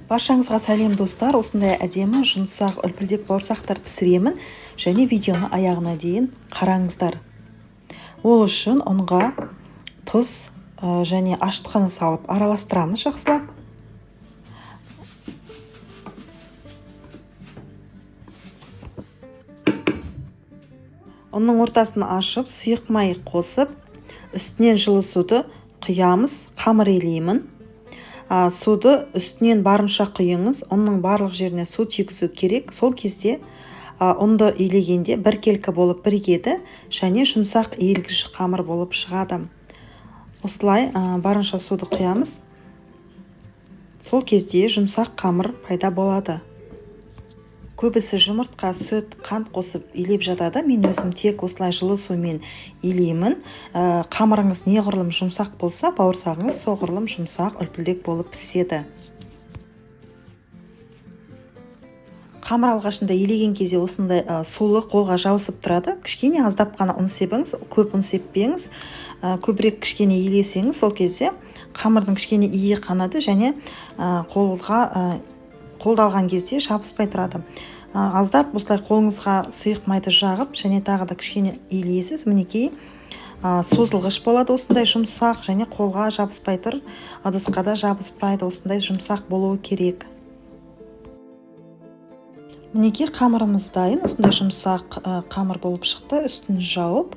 Баршаңызға сәлем достар, осындай әдемі жұмсақ үлпілдек бауырсақтар пісіремін және видеоны аяғына дейін қараңыздар. Ол үшін ұнға тұз және ашыт қаны салып араластырамыз жақсылап. Оның ортасын ашып, сұйық май қосып, үстінен жылы суды құямыз, қамыр илеймін. Суды үстінен барынша құйыңыз, ұнның барлық жеріне су тигізу керек. Сол кезде ұнды илегенде біркелкі болып бірігеді және жұмсақ иілгіш қамыр болып шығады. Осылай барынша суды құямыз. Сол кезде жұмсақ қамыр пайда болады. Көбісі жұмыртқа, сүт, қант қосып илеп жатады. Мен өзім тек осылай жылы сумен илеймін. Қамырыңыз неғұрлым жұмсақ болса, бауырсағыңыз соғұрлым жұмсақ үлпілдек болып піседі. Қамыр алғашында илеген кезде осындай сулы қолға жабысып тұрады. Кішкене аздап қана ұн сепіңіз, көп ұн сеппеңіз. Көбірек кішкене илесеңіз, сол кезде қамырдың кішкене иі қанады және қолды алған кезде жабыспай тұрады. Аздап осылай қолыңызға сұйық майды жағып, және тағы да кішкене илейсіз. Мінекей созылғыш болады, осындай жұмсақ және қолға жабыспай тұр. Ыдысқа да жабыспайды, осындай жұмсақ болуы керек. Мінекей қамырымыз дайын, осындай жұмсақ қамыр болып шықты. Үстін жауып,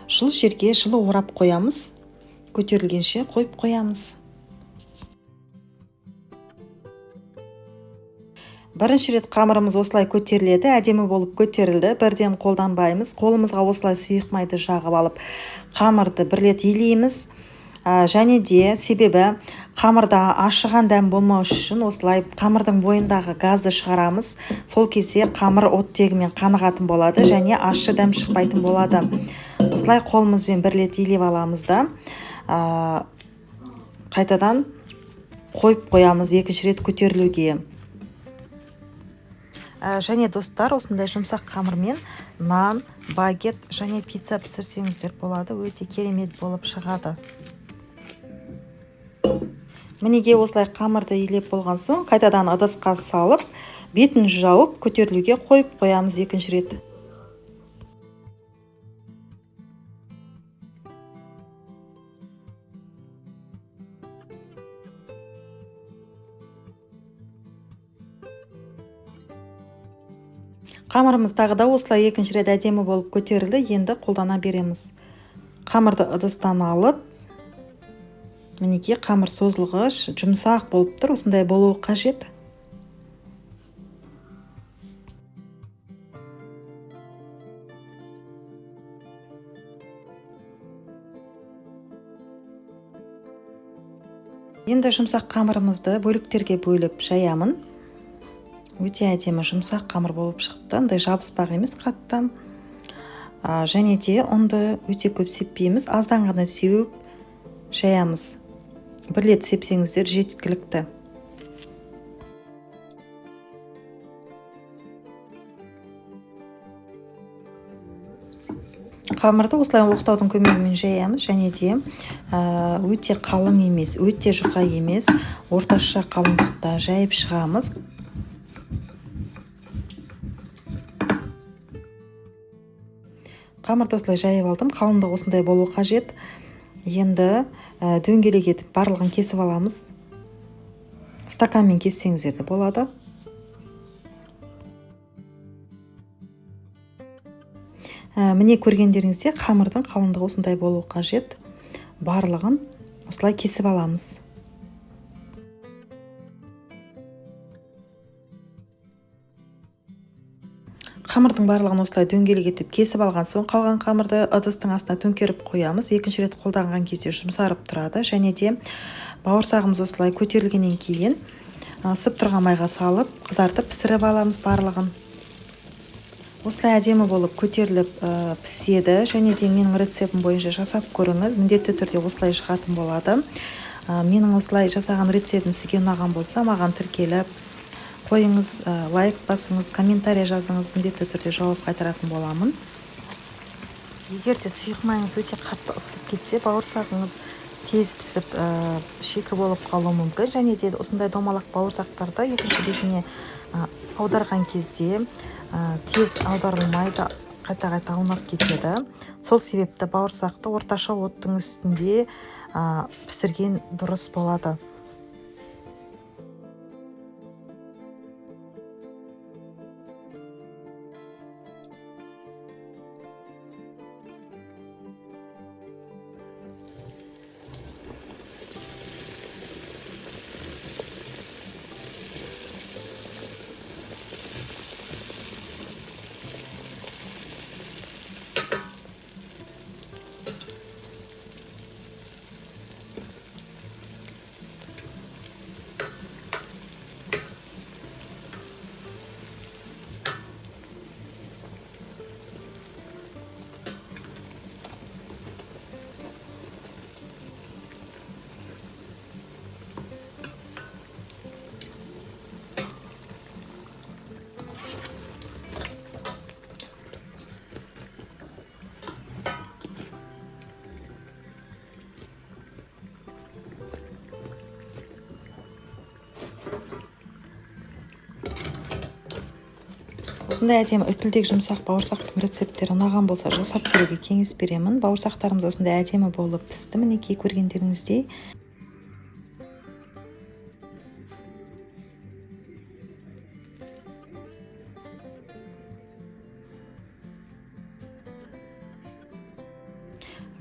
жылы жерге жылы орап қоямыз. Көтерілгенше қойып қоямыз. Бірінші рет қамырымыз осылай көтеріледі, әдемі болып көтерілді. Бірден қолданбаймыз. Қолымызға осылай сұйық майды жағып алып, қамырды бір рет илейміз. Және де себебі қамырда ашыған дәм болмау үшін осылай қамырдың бойындағы газды шығарамыз. Сол кезде қамыр оттегімен қанығатын болады және ащы дәм шықпайтын болады. Осылай қолымызбен бір рет илеп аламыз да қайтадан қойып қоямыз екінші рет көтерілуге. Және достар, осындай жұмсақ қамырмен нан, багет және пицца пісірсеңіздер болады, өте керемет болып шығады. Мінеге осылай қамырды илеп болған соң, қайтадан ыдысқа салып, бетін жауып, көтерілуге қойып қоямыз екінші рет. Қамырымыз тағы да осылай екінші рет әдемі болып көтерілді. Енді қолдана береміз. Қамырды ыдыстан алып, мінекей қамыр созылғыш, жұмсақ болып тұр. Осындай болуы қажет. Енді жұмсақ қамырымызды бөліктерге бөліп жаямын. Өте әдемі жұмсақ қамыр болып шықты. Ондай жабыспақ емес қатты. Және де ұнды өте көп сеппейміз. Аздан ғана сеуіп жаямыз. Бір рет сепсеңіздер жеткілікті. Қамырды осылай оқтаудың көмегімен жаямыз. Және де өте қалың емес, өте жұқа емес, орташа қалыңдықта жайып шығамыз. Қамырды осылай жайып алдым. Қалыңдығы осындай болу қажет. Енді дөңгелек етіп барлығын кесіп аламыз. Стаканмен кессеңіздер де болады. Міне көргендеріңізде қамырдың қалыңдығы осындай болу қажет. Барлығын осылай кесіп аламыз. Қамырдың барлығын осылай дөңгелек етіп кесіп алған соң, қалған қамырды ыдыстың астына төңкеріп қоямыз. Екінші рет қолданған кезде жұмсарып тұрады. Және де бауырсағымыз осылай көтерілгеннен кейін ысып тұрған майға салып, қызартып пісіріп аламыз барлығын. Осылай әдемі болып көтеріліп піседі. Және де менің рецептім бойынша жасап көріңіз. Міндетті түрде осылай шығатын болады. Менің осылай жасаған рецептім сізге ұнаған болса, маған тіркеліп қойыңыз, лайк басыңыз, комментарий жазыңыз, міндетті түрде жауап қайтаратын боламын. Егер де сұйық майыңыз өте қатты ысып кетсе, бауырсағыңыз тез пісіп шикі болып қалуы мүмкін. Және де осындай домалақ бауырсақтарды екінші бетіне аударған кезде тез аударылмайды, қайта-қайта аунап кетеді. Сол себепті бауырсақты орташа оттың үстінде пісірген дұрыс болады. Осындай әдемі үлпілдек жұмсақ бауырсақтың рецепттері ұнаған болса жасап көруге кеңес беремін. Бауырсақтарымыз осындай әдемі болып пісті. Мінекей көргендеріңіздей.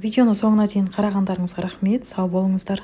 Видеоны соңына дейін қарағандарыңызға рахмет. Сау болыңыздар.